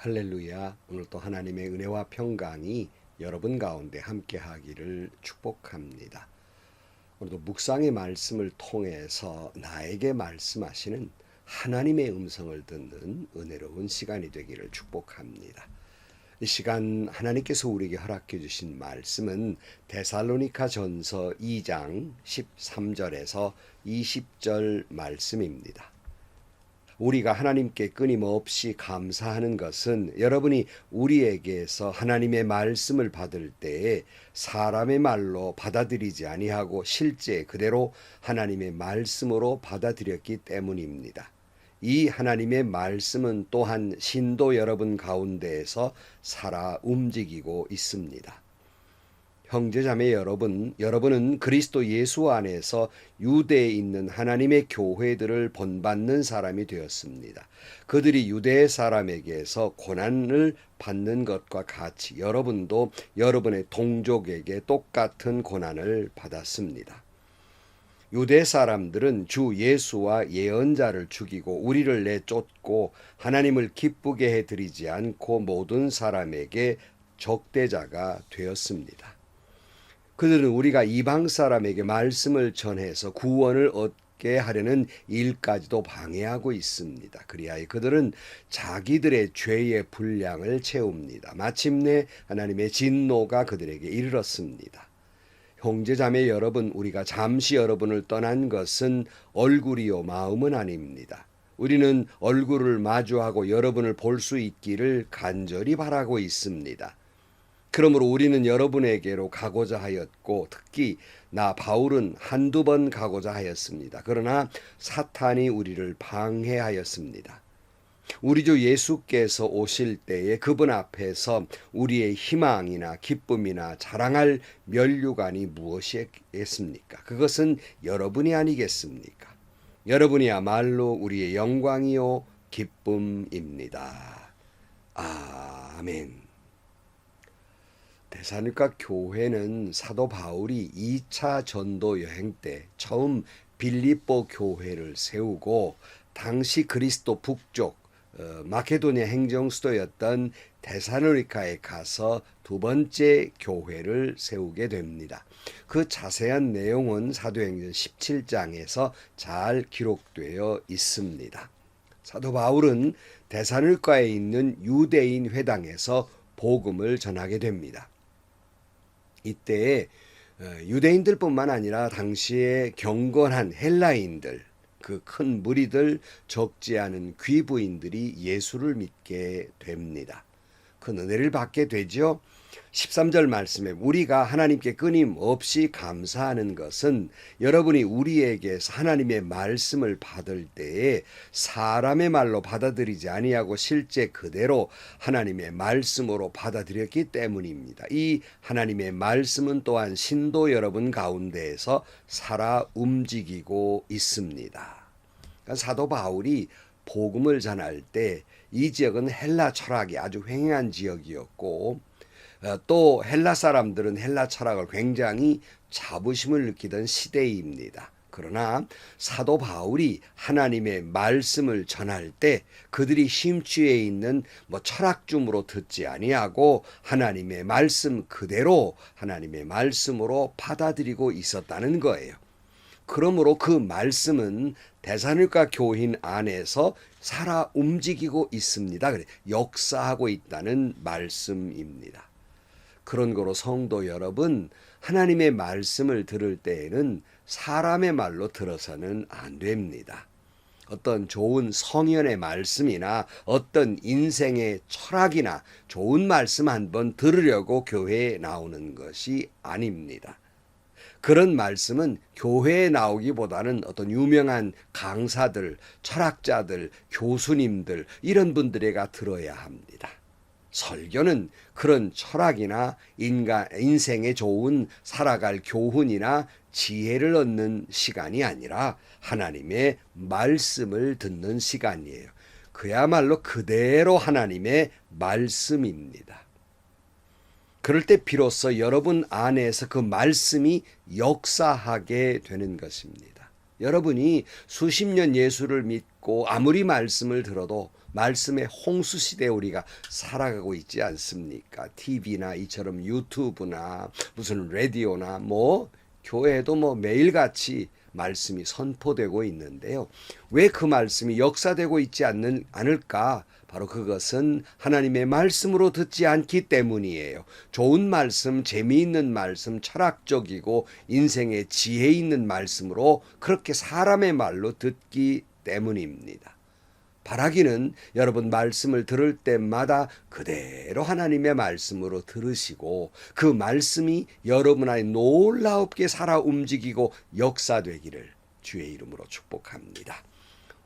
할렐루야. 오늘 또 하나님의 은혜와 평강이 여러분 가운데 함께 하기를 축복합니다. 오늘도 묵상의 말씀을 통해서 나에게 말씀하시는 하나님의 음성을 듣는 은혜로운 시간이 되기를 축복합니다. 이 시간 하나님께서 우리에게 허락해 주신 말씀은 데살로니가 전서 2장 13절에서 20절 말씀입니다. 우리가 하나님께 끊임없이 감사하는 것은 여러분이 우리에게서 하나님의 말씀을 받을 때에 사람의 말로 받아들이지 아니하고 실제 그대로 하나님의 말씀으로 받아들였기 때문입니다. 이 하나님의 말씀은 또한 신도 여러분 가운데에서 살아 움직이고 있습니다. 형제자매 여러분, 여러분은 그리스도 예수 안에서 유대에 있는 하나님의 교회들을 본받는 사람이 되었습니다. 그들이 유대 사람에게서 고난을 받는 것과 같이 여러분도 여러분의 동족에게 똑같은 고난을 받았습니다. 유대 사람들은 주 예수와 예언자를 죽이고 우리를 내쫓고 하나님을 기쁘게 해드리지 않고 모든 사람에게 적대자가 되었습니다. 그들은 우리가 이방 사람에게 말씀을 전해서 구원을 얻게 하려는 일까지도 방해하고 있습니다. 그리하여 그들은 자기들의 죄의 분량을 채웁니다. 마침내 하나님의 진노가 그들에게 이르렀습니다. 형제자매 여러분, 우리가 잠시 여러분을 떠난 것은 얼굴이요 마음은 아닙니다. 우리는 얼굴을 마주하고 여러분을 볼 수 있기를 간절히 바라고 있습니다. 그러므로 우리는 여러분에게로 가고자 하였고 특히 나 바울은 한두 번 가고자 하였습니다. 그러나 사탄이 우리를 방해하였습니다. 우리 주 예수께서 오실 때에 그분 앞에서 우리의 희망이나 기쁨이나 자랑할 면류관이 무엇이겠습니까? 그것은 여러분이 아니겠습니까? 여러분이야말로 우리의 영광이요 기쁨입니다. 아멘. 데살로니가 교회는 사도 바울이 2차 전도 여행 때 처음 빌립보 교회를 세우고 당시 그리스도 북쪽 마케도니아 행정 수도였던 데살로니가에 가서 두 번째 교회를 세우게 됩니다. 그 자세한 내용은 사도행전 17장에서 잘 기록되어 있습니다. 사도 바울은 데살로니가에 있는 유대인 회당에서 복음을 전하게 됩니다. 이때 유대인들뿐만 아니라 당시에 경건한 헬라인들, 그 큰 무리들, 적지 않은 귀부인들이 예수를 믿게 됩니다. 그 은혜를 받게 되죠. 13절 말씀에 우리가 하나님께 끊임없이 감사하는 것은 여러분이 우리에게서 하나님의 말씀을 받을 때에 사람의 말로 받아들이지 아니하고 실제 그대로 하나님의 말씀으로 받아들였기 때문입니다. 이 하나님의 말씀은 또한 신도 여러분 가운데에서 살아 움직이고 있습니다. 그러니까 사도 바울이 복음을 전할 때 이 지역은 헬라 철학이 아주 횡행한 지역이었고 또 헬라 사람들은 헬라 철학을 굉장히 자부심을 느끼던 시대입니다. 그러나 사도 바울이 하나님의 말씀을 전할 때 그들이 심취해 있는 철학주무로 듣지 아니하고 하나님의 말씀 그대로 하나님의 말씀으로 받아들이고 있었다는 거예요. 그러므로 그 말씀은 데살로니가 교인 안에서 살아 움직이고 있습니다. 역사하고 있다는 말씀입니다. 그런 거로 성도 여러분, 하나님의 말씀을 들을 때에는 사람의 말로 들어서는 안 됩니다. 어떤 좋은 성현의 말씀이나 어떤 인생의 철학이나 좋은 말씀 한번 들으려고 교회에 나오는 것이 아닙니다. 그런 말씀은 교회에 나오기보다는 어떤 유명한 강사들, 철학자들, 교수님들 이런 분들에게 들어야 합니다. 설교는 그런 철학이나 인생에 좋은 살아갈 교훈이나 지혜를 얻는 시간이 아니라 하나님의 말씀을 듣는 시간이에요. 그야말로 그대로 하나님의 말씀입니다. 그럴 때 비로소 여러분 안에서 그 말씀이 역사하게 되는 것입니다. 여러분이 수십 년 예수를 믿고 아무리 말씀을 들어도 말씀의 홍수 시대에 우리가 살아가고 있지 않습니까? TV나 이처럼 유튜브나 무슨 라디오나 뭐 교회에도 뭐 매일같이 말씀이 선포되고 있는데요. 왜 그 말씀이 역사되고 있지 않을까? 바로 그것은 하나님의 말씀으로 듣지 않기 때문이에요. 좋은 말씀, 재미있는 말씀, 철학적이고 인생에 지혜 있는 말씀으로 그렇게 사람의 말로 듣기 때문입니다. 바라기는 여러분 말씀을 들을 때마다 그대로 하나님의 말씀으로 들으시고 그 말씀이 여러분 안에 놀랍게 살아 움직이고 역사되기를 주의 이름으로 축복합니다.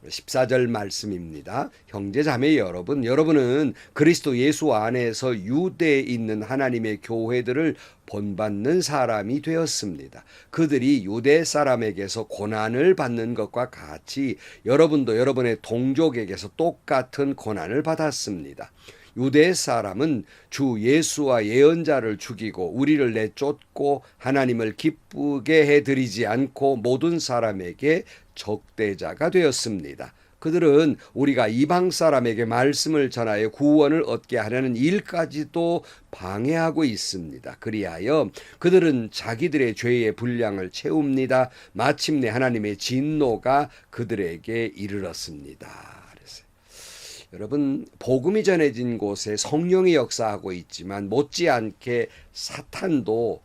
14절 말씀입니다. 형제 자매 여러분, 여러분은 그리스도 예수 안에서 유대에 있는 하나님의 교회들을 본받는 사람이 되었습니다. 그들이 유대 사람에게서 고난을 받는 것과 같이 여러분도 여러분의 동족에게서 똑같은 고난을 받았습니다. 유대 사람은 주 예수와 예언자를 죽이고 우리를 내쫓고 하나님을 기쁘게 해드리지 않고 모든 사람에게 적대자가 되었습니다. 그들은 우리가 이방 사람에게 말씀을 전하여 구원을 얻게 하려는 일까지도 방해하고 있습니다. 그리하여 그들은 자기들의 죄의 분량을 채웁니다. 마침내 하나님의 진노가 그들에게 이르렀습니다. 여러분, 복음이 전해진 곳에 성령이 역사하고 있지만 못지않게 사탄도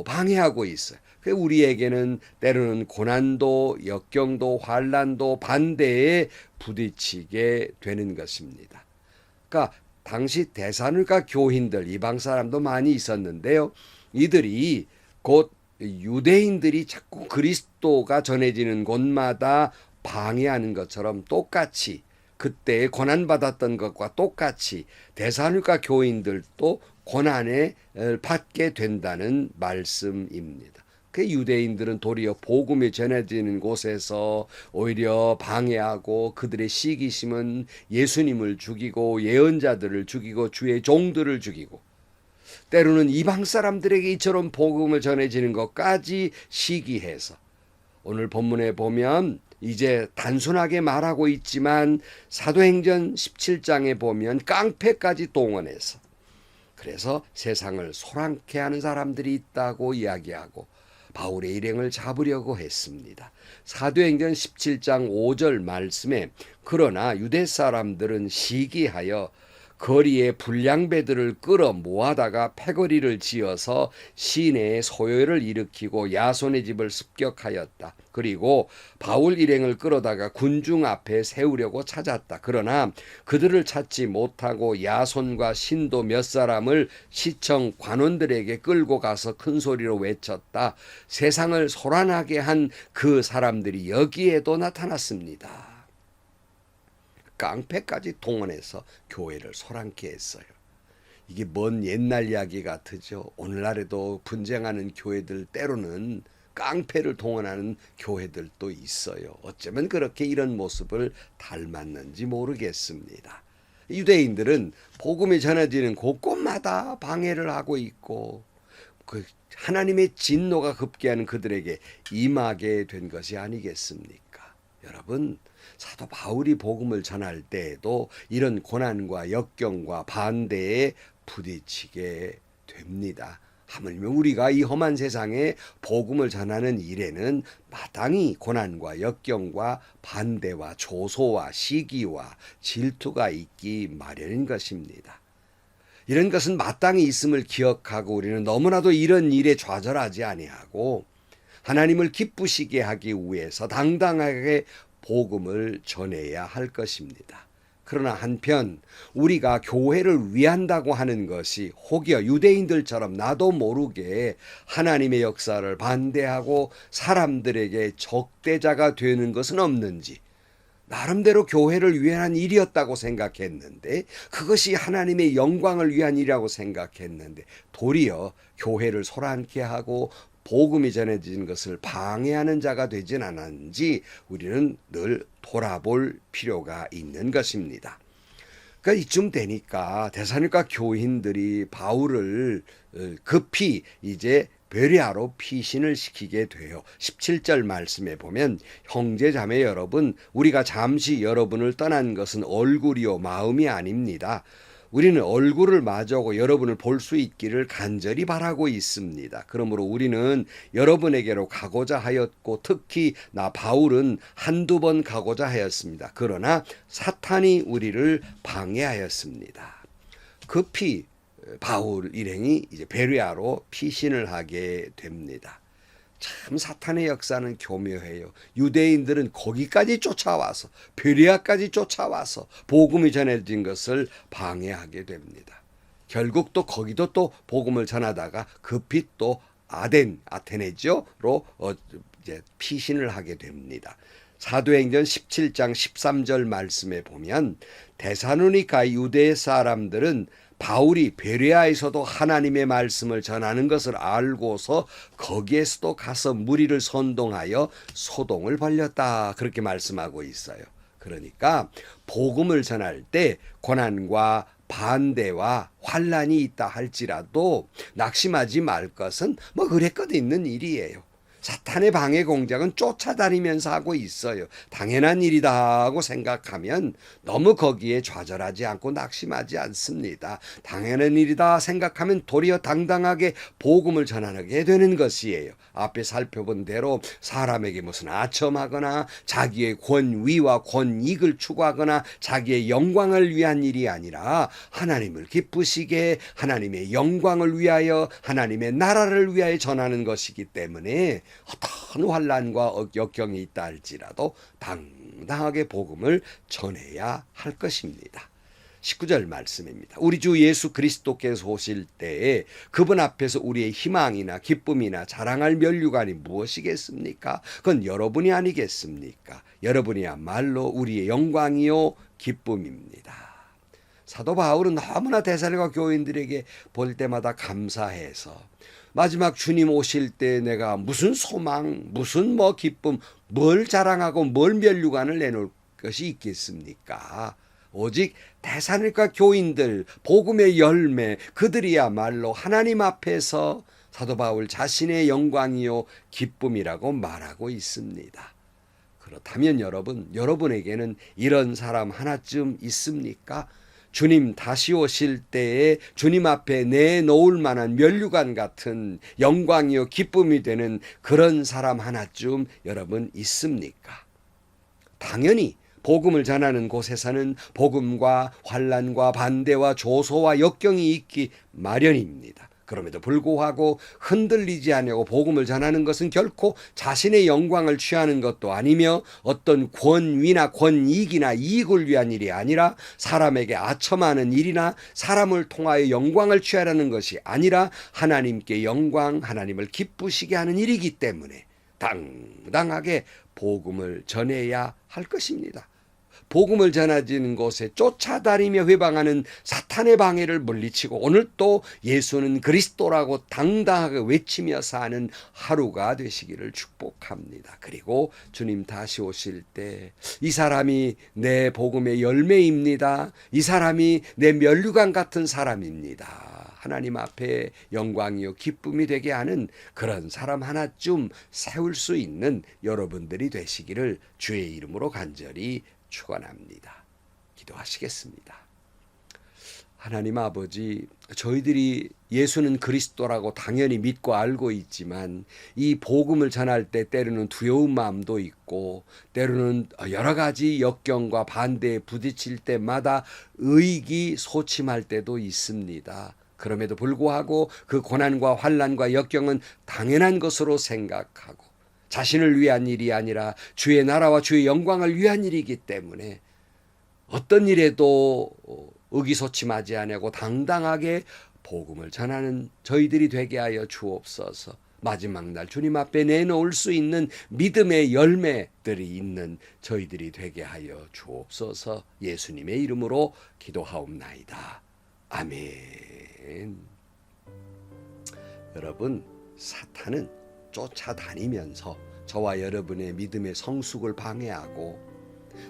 방해하고 있어요. 우리에게는 때로는 고난도, 역경도, 환난도 반대에 부딪히게 되는 것입니다. 그러니까 당시 데살로니가 교인들, 이방 사람도 많이 있었는데요. 이들이 곧 유대인들이 자꾸 그리스도가 전해지는 곳마다 방해하는 것처럼 똑같이 그때 고난받았던 것과 똑같이 데살로니가 교인들도 고난을 받게 된다는 말씀입니다. 그 유대인들은 도리어 복음이 전해지는 곳에서 오히려 방해하고 그들의 시기심은 예수님을 죽이고 예언자들을 죽이고 주의 종들을 죽이고 때로는 이방 사람들에게 이처럼 복음을 전해지는 것까지 시기해서 오늘 본문에 보면 이제 단순하게 말하고 있지만 사도행전 17장에 보면 깡패까지 동원해서 그래서 세상을 소란케 하는 사람들이 있다고 이야기하고 바울의 일행을 잡으려고 했습니다. 사도행전 17장 5절 말씀에 그러나 유대 사람들은 시기하여 거리에 불량배들을 끌어 모아다가 패거리를 지어서 시내에 소요를 일으키고 야손의 집을 습격하였다. 그리고 바울 일행을 끌어다가 군중 앞에 세우려고 찾았다. 그러나 그들을 찾지 못하고 야손과 신도 몇 사람을 시청 관원들에게 끌고 가서 큰 소리로 외쳤다. 세상을 소란하게 한 그 사람들이 여기에도 나타났습니다. 깡패까지 동원해서 교회를 소란케 했어요. 이게 먼 옛날 이야기 같으죠. 오늘날에도 분쟁하는 교회들 때로는 깡패를 동원하는 교회들도 있어요. 어쩌면 그렇게 이런 모습을 닮았는지 모르겠습니다. 유대인들은 복음이 전해지는 곳곳마다 방해를 하고 있고 그 하나님의 진노가 급기야는 그들에게 임하게 된 것이 아니겠습니까? 여러분, 사도 바울이 복음을 전할 때에도 이런 고난과 역경과 반대에 부딪히게 됩니다. 하물며 우리가 이 험한 세상에 복음을 전하는 일에는 마땅히 고난과 역경과 반대와 조소와 시기와 질투가 있기 마련인 것입니다. 이런 것은 마땅히 있음을 기억하고 우리는 너무나도 이런 일에 좌절하지 아니하고 하나님을 기쁘시게 하기 위해서 당당하게 복음을 전해야 할 것입니다. 그러나 한편 우리가 교회를 위한다고 하는 것이 혹여 유대인들처럼 나도 모르게 하나님의 역사를 반대하고 사람들에게 적대자가 되는 것은 없는지 나름대로 교회를 위한 일이었다고 생각했는데 그것이 하나님의 영광을 위한 일이라고 생각했는데 도리어 교회를 소란케 하고 복음이 전해지는 것을 방해하는 자가 되진 않았는지 우리는 늘 돌아볼 필요가 있는 것입니다. 그러니까 이쯤 되니까 데살로니가 교인들이 바울을 급히 이제 베레아로 피신을 시키게 돼요. 17절 말씀에 보면 형제 자매 여러분, 우리가 잠시 여러분을 떠난 것은 얼굴이요 마음이 아닙니다. 우리는 얼굴을 마주하고 여러분을 볼 수 있기를 간절히 바라고 있습니다. 그러므로 우리는 여러분에게로 가고자 하였고 특히 나 바울은 한두 번 가고자 하였습니다. 그러나 사탄이 우리를 방해하였습니다. 급히 바울 일행이 이제 베레아로 피신을 하게 됩니다. 참 사탄의 역사는 교묘해요. 유대인들은 거기까지 쫓아와서 베레아까지 쫓아와서 복음이 전해진 것을 방해하게 됩니다. 결국 또 거기도 또 복음을 전하다가 급히 또 아테네죠로 이제 피신을 하게 됩니다. 사도행전 17장 13절 말씀에 보면 데살로니가 유대 사람들은 바울이 베레아에서도 하나님의 말씀을 전하는 것을 알고서 거기에서도 가서 무리를 선동하여 소동을 벌였다. 그렇게 말씀하고 있어요. 그러니까 복음을 전할 때 고난과 반대와 환란이 있다 할지라도 낙심하지 말 것은 뭐 그랬거든 있는 일이에요. 사탄의 방해 공작은 쫓아다니면서 하고 있어요. 당연한 일이다 하고 생각하면 너무 거기에 좌절하지 않고 낙심하지 않습니다. 당연한 일이다 생각하면 도리어 당당하게 복음을 전하게 되는 것이에요. 앞에 살펴본 대로 사람에게 무슨 아첨하거나 자기의 권위와 권익을 추구하거나 자기의 영광을 위한 일이 아니라 하나님을 기쁘시게 하나님의 영광을 위하여 하나님의 나라를 위하여 전하는 것이기 때문에 어떤 환난과 역경이 있다 할지라도 당당하게 복음을 전해야 할 것입니다. 19절 말씀입니다. 우리 주 예수 그리스도께서 오실 때에 그분 앞에서 우리의 희망이나 기쁨이나 자랑할 면류관이 무엇이겠습니까? 그건 여러분이 아니겠습니까? 여러분이야말로 우리의 영광이요 기쁨입니다. 사도 바울은 너무나 데살로니가 교인들에게 볼 때마다 감사해서 마지막 주님 오실 때 내가 무슨 소망, 무슨 뭐 기쁨, 뭘 자랑하고 뭘 면류관을 내놓을 것이 있겠습니까? 오직 데살로니가 교인들, 복음의 열매, 그들이야말로 하나님 앞에서 사도 바울 자신의 영광이요 기쁨이라고 말하고 있습니다. 그렇다면 여러분에게는 이런 사람 하나쯤 있습니까? 주님 다시 오실 때에 주님 앞에 내놓을 만한 면류관 같은 영광이요 기쁨이 되는 그런 사람 하나쯤 여러분 있습니까? 당연히 복음을 전하는 곳에서는 복음과 환난과 반대와 조소와 역경이 있기 마련입니다. 그럼에도 불구하고 흔들리지 않고 복음을 전하는 것은 결코 자신의 영광을 취하는 것도 아니며 어떤 권위나 권익이나 이익을 위한 일이 아니라 사람에게 아첨하는 일이나 사람을 통하여 영광을 취하려는 것이 아니라 하나님께 영광, 하나님을 기쁘시게 하는 일이기 때문에 당당하게 복음을 전해야 할 것입니다. 복음을 전하지는 곳에 쫓아다니며 회방하는 사탄의 방해를 물리치고 오늘 또 예수는 그리스도라고 당당하게 외치며 사는 하루가 되시기를 축복합니다. 그리고 주님 다시 오실 때 이 사람이 내 복음의 열매입니다. 이 사람이 내 면류관 같은 사람입니다. 하나님 앞에 영광이요 기쁨이 되게 하는 그런 사람 하나쯤 세울 수 있는 여러분들이 되시기를 주의 이름으로 간절히 축원합니다. 기도하시겠습니다. 하나님 아버지, 저희들이 예수는 그리스도라고 당연히 믿고 알고 있지만 이 복음을 전할 때 때로는 두려운 마음도 있고 때로는 여러 가지 역경과 반대에 부딪힐 때마다 의기소침할 때도 있습니다. 그럼에도 불구하고 그 고난과 환난과 역경은 당연한 것으로 생각하고 자신을 위한 일이 아니라 주의 나라와 주의 영광을 위한 일이기 때문에 어떤 일에도 의기소침하지 않고 당당하게 복음을 전하는 저희들이 되게 하여 주옵소서. 마지막 날 주님 앞에 내놓을 수 있는 믿음의 열매들이 있는 저희들이 되게 하여 주옵소서. 예수님의 이름으로 기도하옵나이다. 아멘. 여러분, 사탄은 쫓아다니면서 저와 여러분의 믿음의 성숙을 방해하고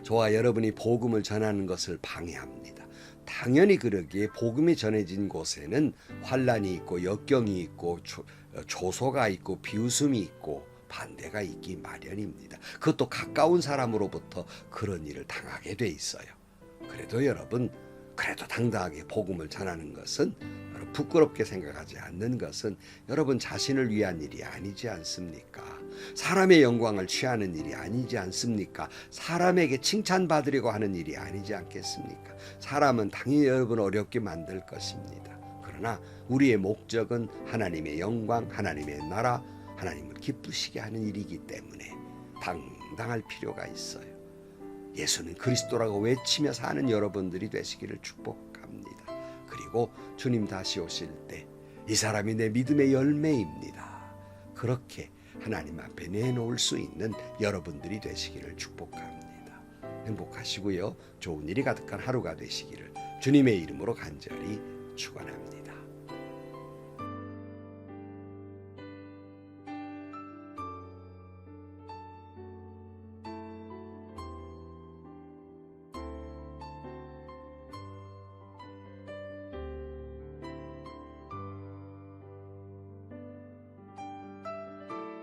저와 여러분이 복음을 전하는 것을 방해합니다. 당연히 그러기에 복음이 전해진 곳에는 환란이 있고 역경이 있고 조소가 있고 비웃음이 있고 반대가 있기 마련입니다. 그것도 가까운 사람으로부터 그런 일을 당하게 돼 있어요. 그래도 여러분, 그래도 당당하게 복음을 전하는 것은, 여러분 부끄럽게 생각하지 않는 것은 여러분 자신을 위한 일이 아니지 않습니까? 사람의 영광을 취하는 일이 아니지 않습니까? 사람에게 칭찬받으려고 하는 일이 아니지 않겠습니까? 사람은 당연히 여러분 어렵게 만들 것입니다. 그러나 우리의 목적은 하나님의 영광, 하나님의 나라, 하나님을 기쁘시게 하는 일이기 때문에 당당할 필요가 있어요. 예수는 그리스도라고 외치며 사는 여러분들이 되시기를 축복합니다. 그리고 주님 다시 오실 때 이 사람이 내 믿음의 열매입니다. 그렇게 하나님 앞에 내놓을 수 있는 여러분들이 되시기를 축복합니다. 행복하시고요. 좋은 일이 가득한 하루가 되시기를 주님의 이름으로 간절히 축원합니다.